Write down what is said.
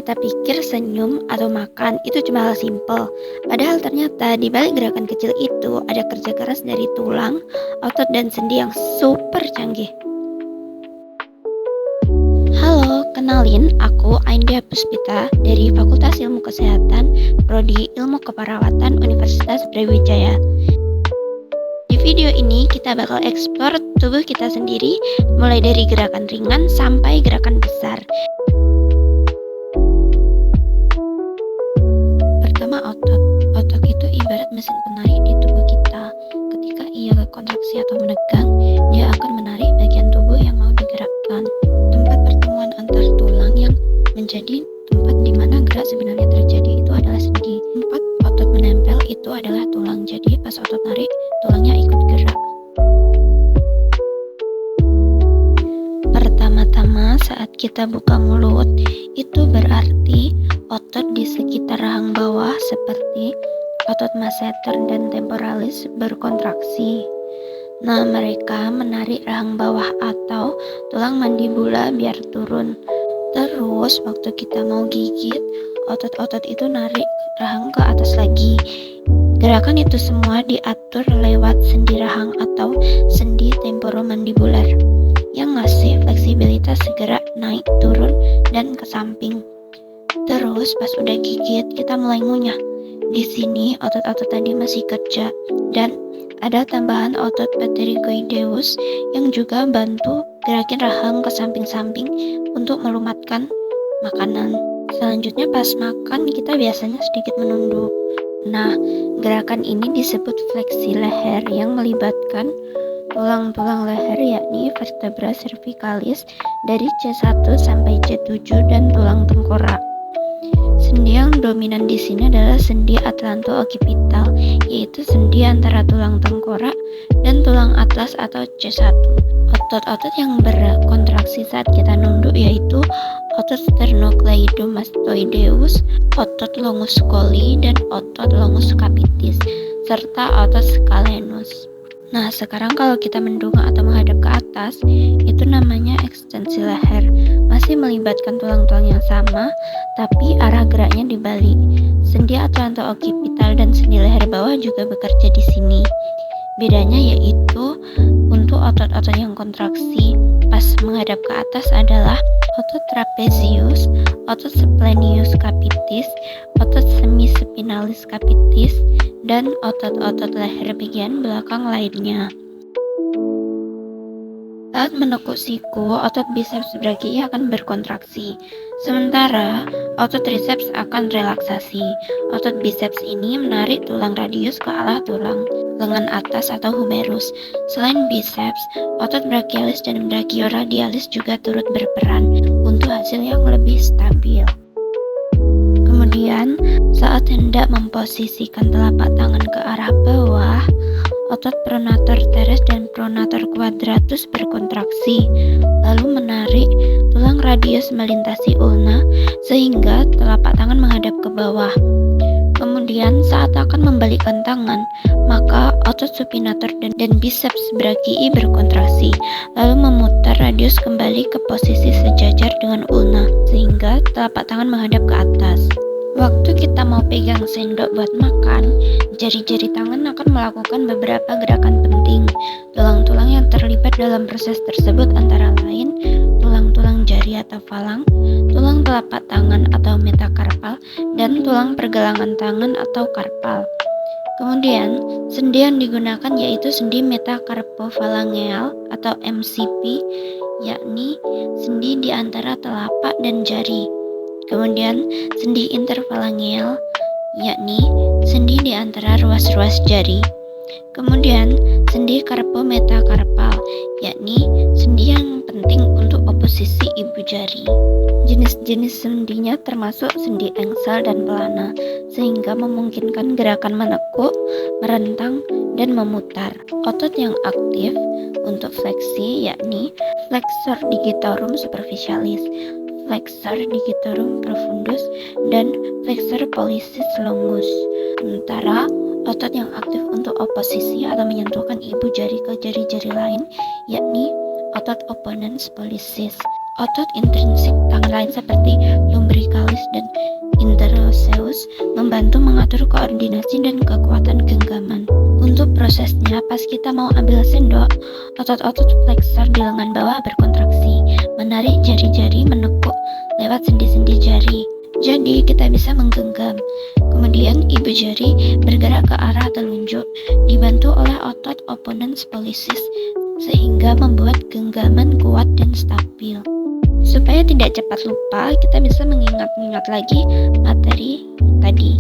kita pikir senyum atau makan itu cuma hal simpel. Padahal ternyata di balik gerakan kecil itu ada kerja keras dari tulang, otot, dan sendi yang super canggih. Halo, kenalin aku Aindia Puspita dari Fakultas Ilmu Kesehatan, Prodi Ilmu Keperawatan Universitas Brawijaya. Di video ini kita bakal eksplor tubuh kita sendiri, mulai dari gerakan ringan sampai gerakan besar. Pertama, otot. Otot itu ibarat mesin penarik di tubuh kita. Ketika ia berkontraksi atau menegang, dia akan menarik bagian tubuh yang mau digerakkan. Tempat pertemuan antar tulang yang menjadi tempat di mana gerak sebenarnya terjadi itu adalah sendi. Tempat otot menempel itu adalah tulang. Jadi pas otot narik, tulangnya ikut gerak. Pertama-tama saat kita buka mulut, itu berarti otot di sekitar rahang bawah seperti otot masseter dan temporalis berkontraksi. Nah, mereka menarik rahang bawah atau tulang mandibula biar turun. Terus waktu kita mau gigit, otot-otot itu narik rahang ke atas lagi. Gerakan itu semua diatur lewat sendi rahang atau sendi temporomandibular yang ngasih fleksibilitas gerak naik turun dan ke samping. Terus pas udah gigit, kita mulai ngunyah. Di sini otot-otot tadi masih kerja dan ada tambahan otot pterygoideus yang juga bantu gerakin rahang ke samping-samping untuk melumatkan makanan. Selanjutnya pas makan kita biasanya sedikit menunduk. Nah, gerakan ini disebut fleksi leher yang melibatkan tulang-tulang leher yakni vertebra cervicalis dari C1 sampai C7 dan tulang tengkorak. Sendi yang dominan di sini adalah sendi atlanto-occipital, yaitu sendi antara tulang tengkorak dan tulang atlas atau C1. Otot-otot yang berkontraksi saat kita nunduk yaitu otot sternocleidomastoideus, otot longus colli, dan otot longus capitis, serta otot scalenus. Nah, sekarang kalau kita mendongak atau menghadap ke atas, itu namanya ekstensi leher. Masih melibatkan tulang-tulang yang sama, tapi arah geraknya dibalik. Sendi atlanto-occipital dan sendi leher bawah juga bekerja di sini. Bedanya yaitu untuk otot-otot yang kontraksi pas menghadap ke atas adalah otot trapezius, otot splenius capitis, otot semispinalis capitis, dan otot-otot leher bagian belakang lainnya. Saat menekuk siku, otot biceps brachii akan berkontraksi, sementara otot triceps akan relaksasi. Otot biceps ini menarik tulang radius ke arah tulang lengan atas atau humerus. Selain biceps, otot brachialis dan brachioradialis juga turut berperan untuk hasil yang lebih stabil. Kemudian, saat hendak memposisikan telapak tangan ke arah bawah, otot pronator teres dan pronator quadratus berkontraksi, lalu menarik tulang radius melintasi ulna sehingga telapak tangan menghadap ke bawah. Kemudian saat akan membalikkan tangan, maka otot supinator dan biceps brachii berkontraksi, lalu memutar radius kembali ke posisi sejajar dengan ulna sehingga telapak tangan menghadap ke atas. Waktu kita mau pegang sendok buat makan, jari-jari tangan akan melakukan beberapa gerakan penting. Tulang-tulang yang terlibat dalam proses tersebut antara lain tulang-tulang jari atau falang, tulang telapak tangan atau metakarpal, dan tulang pergelangan tangan atau karpal. Kemudian, sendi yang digunakan yaitu sendi metakarpofalangeal atau MCP, yakni sendi di antara telapak dan jari. Kemudian, sendi interfalangeal, yakni sendi di antara ruas-ruas jari. Kemudian, sendi karpometakarpal, yakni sendi yang penting untuk oposisi ibu jari. Jenis-jenis sendinya termasuk sendi engsel dan pelana, sehingga memungkinkan gerakan menekuk, merentang, dan memutar. Otot yang aktif untuk fleksi yakni flexor digitorum superficialis, flexor digitorum profundus, dan flexor pollicis longus. Sementara otot yang aktif untuk oposisi atau menyentuhkan ibu jari ke jari-jari lain yakni otot opponens pollicis. Otot intrinsik tangan lain seperti lumbric lumbricalis dan interoseus membantu mengatur koordinasi dan kekuatan genggaman. Untuk prosesnya, pas kita mau ambil sendok, otot-otot flexor di lengan bawah berkontraksi, menarik jari-jari menekuk lewat sendi-sendi jari. Jadi kita bisa menggenggam. Kemudian ibu jari bergerak ke arah telunjuk, dibantu oleh otot opponens pollicis, sehingga membuat genggaman kuat dan stabil. Supaya tidak cepat lupa, kita bisa mengingat-ingat lagi materi tadi.